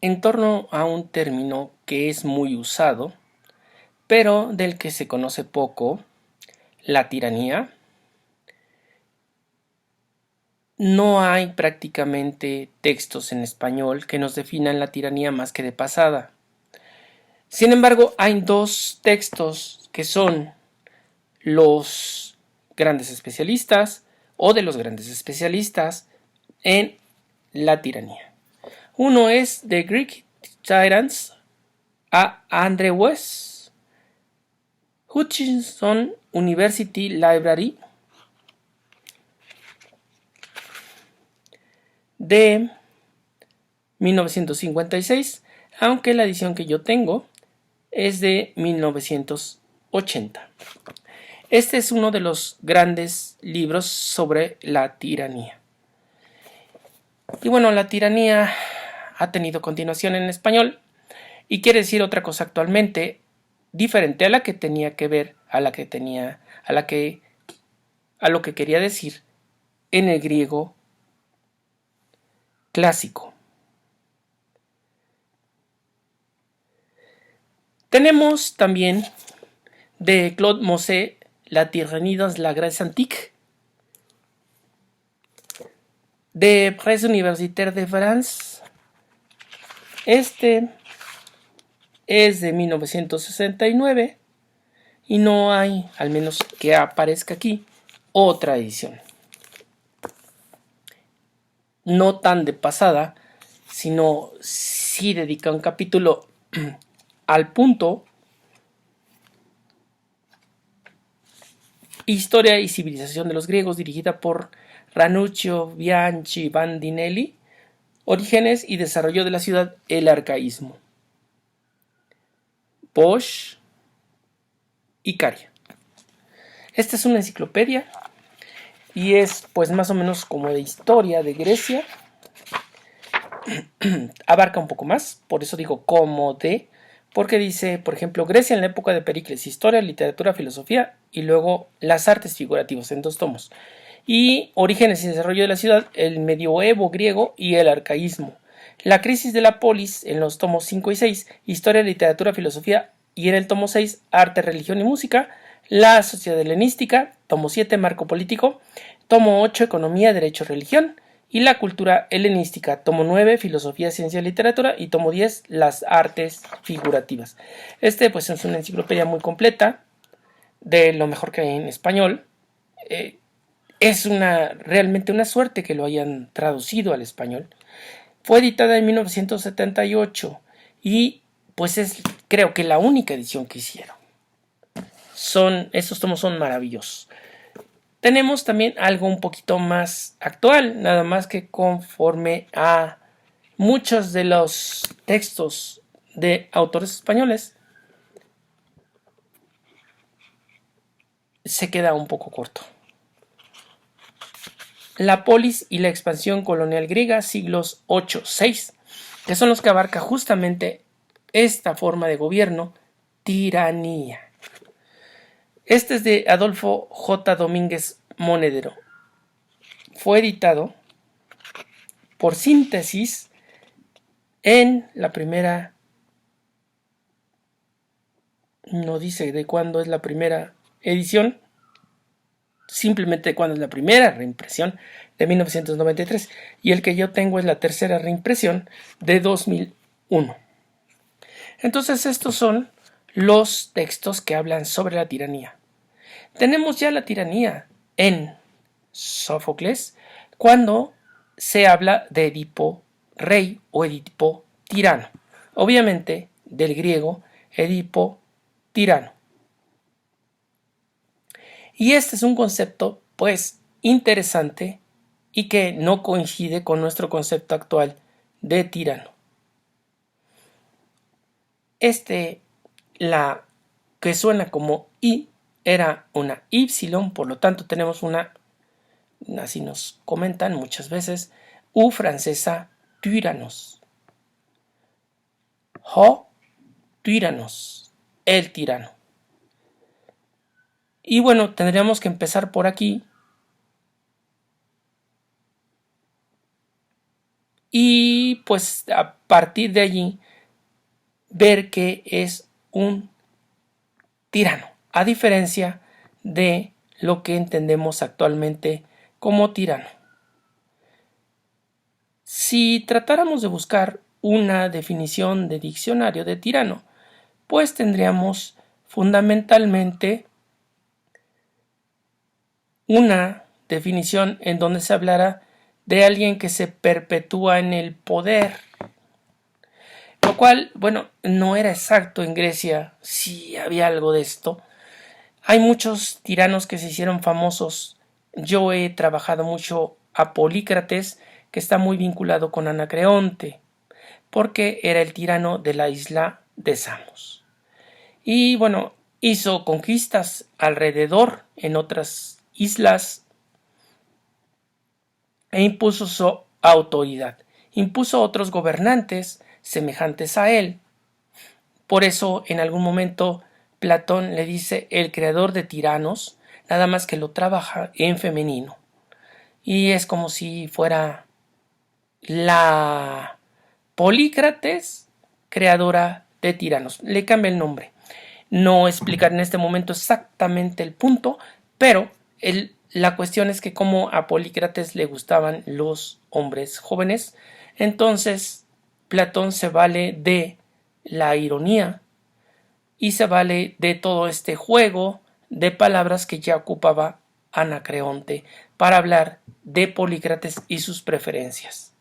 en torno a un término que es muy usado, pero del que se conoce poco, la tiranía. No hay prácticamente textos en español que nos definan la tiranía más que de pasada. Sin embargo, hay dos textos que son los grandes especialistas o de los grandes especialistas en la tiranía. Uno es The Greek Tyrants a Andre West, Hutchinson University Library, de 1956, aunque la edición que yo tengo es de 1980. Este es uno de los grandes libros sobre la tiranía. Y bueno, la tiranía ha tenido continuación en español y quiere decir otra cosa actualmente, diferente a la que tenía que ver, a lo que quería decir en el griego clásico. Tenemos también de Claude Monet, La tyrannie dans la Grèce antique, de Presse Universitaire de France. Este es de 1969 y no hay, al menos que aparezca aquí, otra edición. No tan de pasada, sino sí dedica un capítulo al punto. Historia y civilización de los griegos, dirigida por Ranuccio Bianchi Bandinelli. Orígenes y desarrollo de la ciudad, el arcaísmo. Bosch y Caria. Esta es una enciclopedia y es pues más o menos como de historia de Grecia. Abarca un poco más, por eso digo como de, porque dice, por ejemplo, Grecia en la época de Pericles, historia, literatura, filosofía y luego las artes figurativas en 2 tomos. Y orígenes y desarrollo de la ciudad, el medioevo griego y el arcaísmo. La crisis de la polis en los tomos 5 y 6, historia, literatura, filosofía y en el tomo 6, arte, religión y música. La sociedad helenística, tomo 7, marco político, tomo 8, economía, derecho, religión. Y la cultura helenística, tomo 9, filosofía, ciencia y literatura, y tomo 10, las artes figurativas. Pues es una enciclopedia muy completa, de lo mejor que hay en español. Es realmente una suerte que lo hayan traducido al español. Fue editada en 1978 y pues es creo que la única edición que hicieron. Estos tomos son maravillosos. Tenemos también algo un poquito más actual, nada más que conforme a muchos de los textos de autores españoles se queda un poco corto. La polis y la expansión colonial griega, siglos 8-6, que son los que abarca justamente esta forma de gobierno, tiranía. Este es de Adolfo J. Domínguez Monedero. Fue editado por Síntesis en la primera, no dice de cuándo es la primera edición, simplemente de cuándo es la primera reimpresión, de 1993, y el que yo tengo es la tercera reimpresión de 2001. Entonces estos son los textos que hablan sobre la tiranía. Tenemos ya la tiranía en Sófocles cuando se habla de Edipo rey o Edipo tirano. Obviamente del griego Edipo tirano. Y este es un concepto pues interesante y que no coincide con nuestro concepto actual de tirano. La que suena como I era una Y, por lo tanto tenemos una, así nos comentan muchas veces, U francesa, tyrannos. Ho, tyrannos, el tirano. Y bueno, tendríamos que empezar por aquí. Y y pues a partir de allí ver que es un tirano, a diferencia de lo que entendemos actualmente como tirano. Si tratáramos de buscar una definición de diccionario de tirano, pues tendríamos fundamentalmente una definición en donde se hablara de alguien que se perpetúa en el poder, lo cual, bueno, no era exacto en Grecia, sí había algo de esto. Hay muchos tiranos que se hicieron famosos. Yo he trabajado mucho a Polícrates, que está muy vinculado con Anacreonte, porque era el tirano de la isla de Samos. Y bueno, hizo conquistas alrededor en otras islas e impuso su autoridad. Impuso otros gobernantes semejantes a él. Por eso en algún momento Platón le dice el creador de tiranos, nada más que lo trabaja en femenino. Y es como si fuera la Polícrates, creadora de tiranos. Le cambia el nombre. No explicar en este momento exactamente el punto, pero la cuestión es que como a Polícrates le gustaban los hombres jóvenes, entonces Platón se vale de la ironía y se vale de todo este juego de palabras que ya ocupaba Anacreonte para hablar de Polícrates y sus preferencias.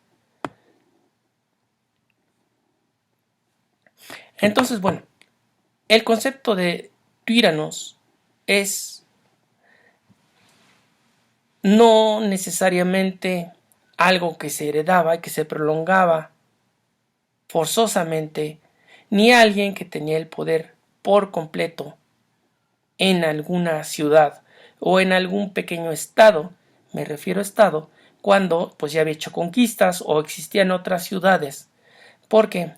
Entonces, bueno, el concepto de tiranos es no necesariamente algo que se heredaba y que se prolongaba forzosamente, ni alguien que tenía el poder por completo en alguna ciudad o en algún pequeño estado, me refiero a estado, cuando pues ya había hecho conquistas o existían otras ciudades, porque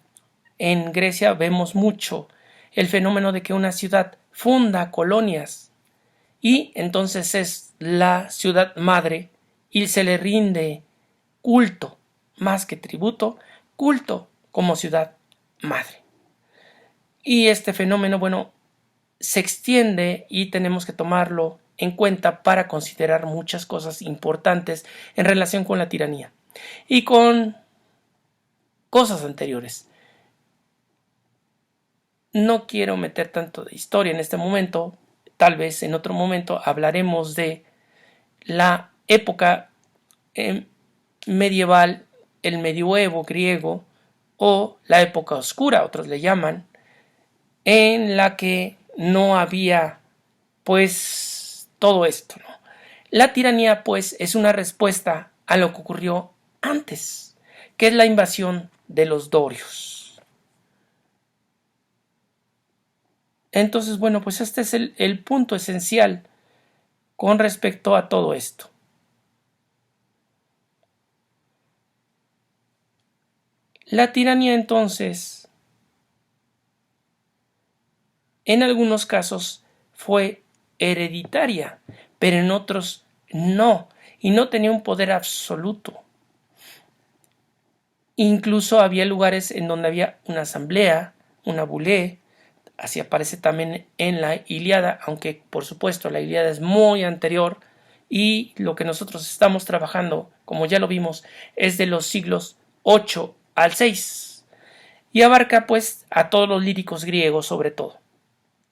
en Grecia vemos mucho el fenómeno de que una ciudad funda colonias y entonces es la ciudad madre y se le rinde culto, más que tributo, culto como ciudad madre. Y este fenómeno, bueno, se extiende y tenemos que tomarlo en cuenta para considerar muchas cosas importantes en relación con la tiranía y con cosas anteriores. No quiero meter tanto de historia en este momento, tal vez en otro momento hablaremos de la época medieval, el medioevo griego o la época oscura, otros le llaman, en la que no había pues todo esto, ¿no? La tiranía pues es una respuesta a lo que ocurrió antes, que es la invasión de los dorios. Entonces, bueno, pues este es el punto esencial con respecto a todo esto. La tiranía entonces, en algunos casos, fue hereditaria, pero en otros no, y no tenía un poder absoluto. Incluso había lugares en donde había una asamblea, una bulé, así aparece también en la Ilíada, aunque por supuesto la Ilíada es muy anterior y lo que nosotros estamos trabajando, como ya lo vimos, es de los siglos 8 al 6 y abarca pues a todos los líricos griegos sobre todo.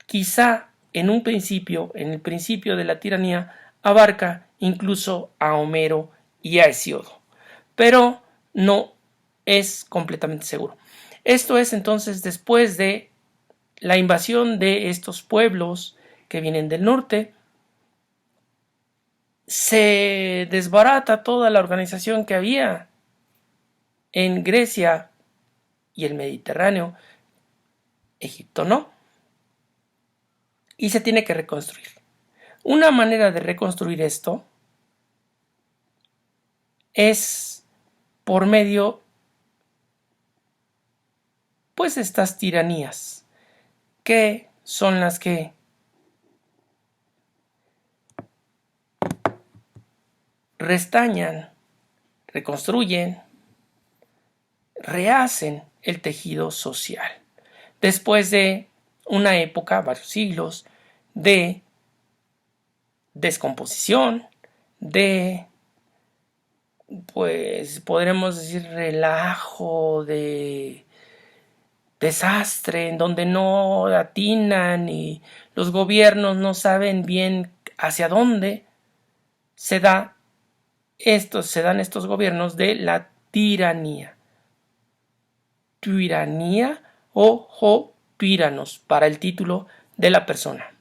Quizá en un principio, en el principio de la tiranía, abarca incluso a Homero y a Hesíodo, pero no es completamente seguro. Esto es entonces después de la invasión de estos pueblos que vienen del norte, se desbarata toda la organización que había en Grecia y el Mediterráneo, Egipto no, y se tiene que reconstruir. Una manera de reconstruir esto es por medio pues de estas tiranías, que son las que restañan, reconstruyen, rehacen el tejido social. Después de una época, varios siglos, de descomposición, de, pues, podremos decir, relajo, de desastre, en donde no atinan y los gobiernos no saben bien hacia dónde, se dan estos gobiernos de la tiranía. Tiranía o tiranos para el título de la persona.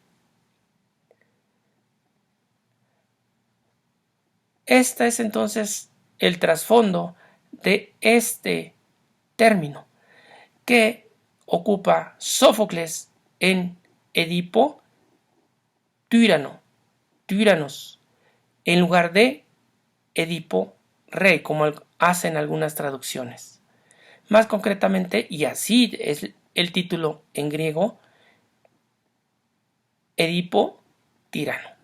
Este es entonces el trasfondo de este término que ocupa Sófocles en Edipo tirano, tiranos, en lugar de Edipo rey, como hacen algunas traducciones. Más concretamente, y así es el título en griego, Edipo tirano.